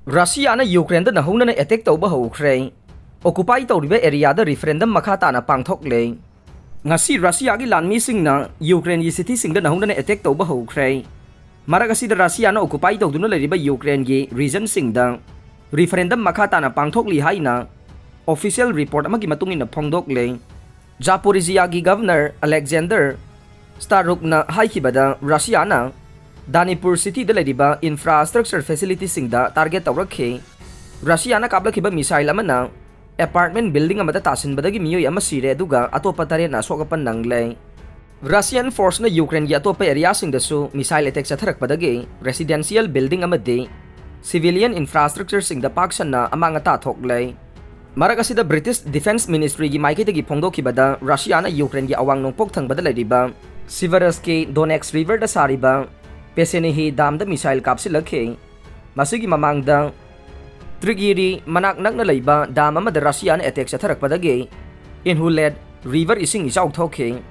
Russia na Ukraine da hona na attack tawba hawkhre occupy tawriba area da referendum makha ta na pangthok le ngasi Russia gi lanmi sing na Ukraine gi city sing da hona na attack tawba hawkhre maragasi da Russia na occupy tawduna leriba Ukraine gi region sing da referendum makha ta na pangthok li haina official report amagi matungin na phongdok le Zaporizhia gi governor Alexander Staruk na haikibada Russia na Danipur city da leriba infrastructure facility sing da target tawrakhe Russia na kablakiba missile amana apartment building amada tasinbadagi miyoy ama sire aduga atopa tare na sokapan nangle Russian force na Ukraine gi atopa area sing da su missile attack sa tharakpadagi residential building amade civilian infrastructure sing da paksan na amanga ta thoklay maragasi da British Defense Ministry gi maikitagi phongdokibada Russia na Ukraine gi awang nongpok thangbada leriba Siversky Donetsk river da sariba Pesenehi dam da missile kapsilakhe masigi mamangda Trigiri manak nak na leiba dam amada Russia na attack sa tharakpadagi inhuled river ising isaw thokhe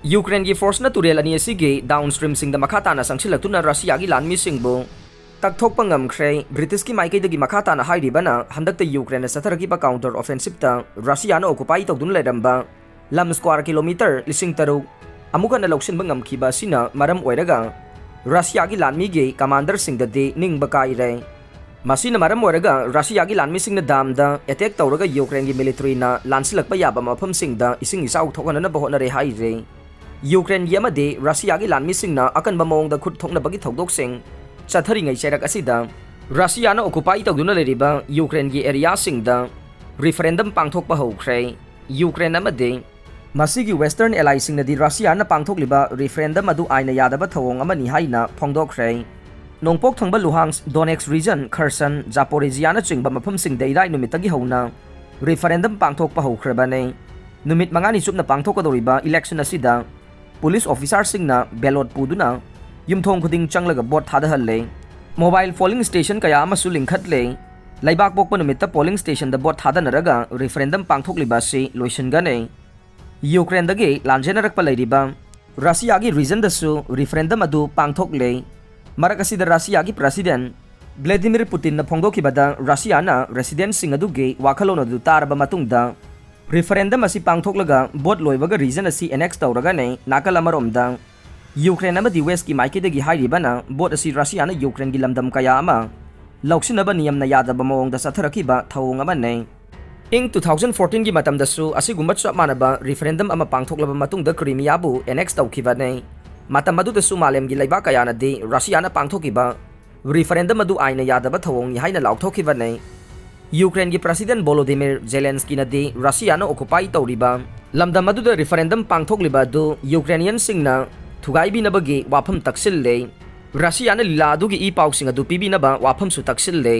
Ukraine gi force na turel ani sige downstream sing da makata na sangsilak tu na Russia gi lanmi singbo takthok pangam khre British ki maikai dagi makata na hairi bana handak ta Ukraine sa tharaki ba counter offensive ta Russia na occupy tawdun leramba lam square kilometer lising taruk amuka na loksin bangam khiba sina maram oiraga Russia gi lanmi gi commander sing da de ning bakai re masina maram oiraga Russia gi lanmi sing na dam da attack tawraga Ukraine gi military na lansilak pa yaba mafam sing da ising isaw thokana na bahona re hai re Ukraine gi amade Russia gi lanmi sing na akan ba mawng da khut thokna bagi thodok sing chathari ngai cherak asida Russia na occupy tawduna leriba Ukraine gi area sing da referendum pangthok pa hawkhre Ukraine amade masigi western ally sing na di Russia na pangthok liba referendum adu aina yadaba thawong amani haina phongdokkhre nongpok thangba Luhansk Donetsk region Kherson Zaporizhia na chingba mafam sing deirai numitagi hona referendum pangthok pa hawkhrebane numit mangani supna pangthok kadoriba election asida police officer sing na ballot puduna yumthong khuding changlaga bot thadahalle mobile polling station kaya amasu lingkhatle laibak pokpa numitta polling station da bot thadanaraga referendum pangthok liba si loisingane Ukraine dagi lanjenarakpa leiriba Russia gi region da su referendum adu pangthok le maragasi da Russia gi president Vladimir Putin na phongdokibada Russia na resident sing adu ge wakhalon adu tarba matungda referendum asi pangthoklaga bot loibaga region asi annex tawraga ne nakal amaromda Ukraine amadi west ki maikidagi hairibana bot asi Russia na Ukraine gi lamdam kaya ama lauksinaba niyam na yadaba mawongda satharakiba thawong ama ne ing 2014 gi matam dasu asigumba chap manaba referendum ama pangthoklaba matungda Crimea bu annex tawkiba ne matam adu dasu malem gi laiba kaya na de Russia na pangthokiba referendum adu aina yadaba thawong ni haina laukhthokiba ne Ukraine gi president Volodymyr Zelensky na de Russia na occupy tawriba lamdam adu da referendum pangthokliba du Ukrainian singna thugai binabagi wafam taksil le Russia na lila adu gi i pausing adu pibinaba wafam su taksil le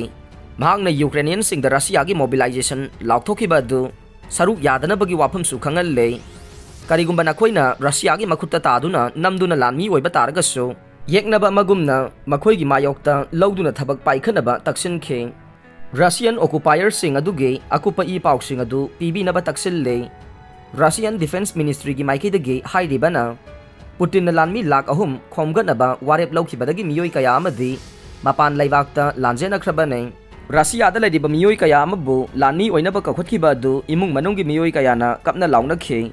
mahang na Ukrainian sing da Russia gi mobilization laukhthokiba du saruk yadana bagi wafam su khangal le karigumba na khoina Russia gi makhutta ta aduna namduna lanmi oiba taragasu yeknaba magumna makhoi gi mayokta lawduna thabak paikhanaba taksin khe Russian occupier sing aduge akupa i pausing adu pibinaba taksil le Russian Defense Ministry gi maikidagi hairibana Putin na lanmi lak ahum khomganaba warep lawkhibadagi miyoi kaya amadi mapan laibakta lanjena khrabane Russia da ladiba miyoi kaya amabu lanmi oinaba kakhotkhiba adu imung manunggi miyoi kaya na kapna launa khe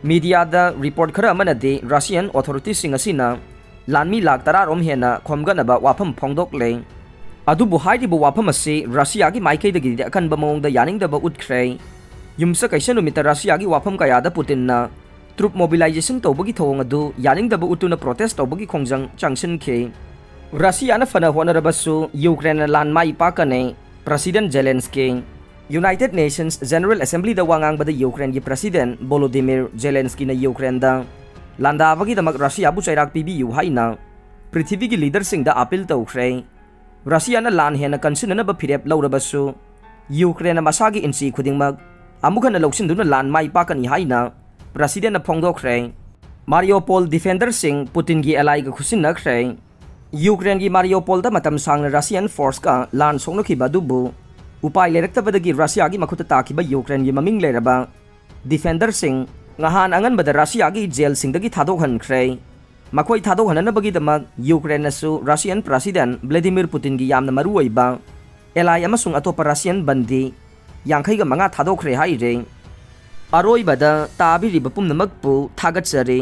media da report khara manade Russian authorities sing asina lanmi lak tararom hena khomganaba wafam phongdok le adubu hairibu wafam ase Russia gi maikaidagi akanba mawongda yaningdaba utkhre yumsa kaisa numita Russia gi wafam kaya da Putin na troop mobilization tawbagi thawong adu yaningdaba utuna protest tawbagi khongjang changsin khe Russia na fana honarabasu Ukraine lan mai pakane President Zelensky United Nations General Assembly da wangang bada Ukraine gi President Volodymyr Zelensky na Ukraine da landabagi damak Russia bu chairak pibiu haina prithvi gi leader sing da appeal tawkhre Russia na lan hena kansinana ba phirep lawrabasu Ukraine na masagi insi khudingmak amukan na loksinduna lan mai pakani haina President na phongdokkhre Mariupol defender sing Putin gi ally ga khusin nakhre Ukraine gi Mariupol da matam sang na Russian force ka lan songnokhiba dubu upai leraktabadagi Russia gi makhuta takiba Ukraine gi maming leraba defender sing ngahan angan bada Russia gi jail sing dagi thadokhan khre makhoi thadokhanana bagi damak Ukraine na su Russian President Vladimir Putin gi yamna maruoiba एलाई अमसुंग अतोपा Russian बंदी यांखैगा मंगा थादोखरे हाइरे। अरोइबदा ताबिरिबा पुम्नमकपु थागतसरे।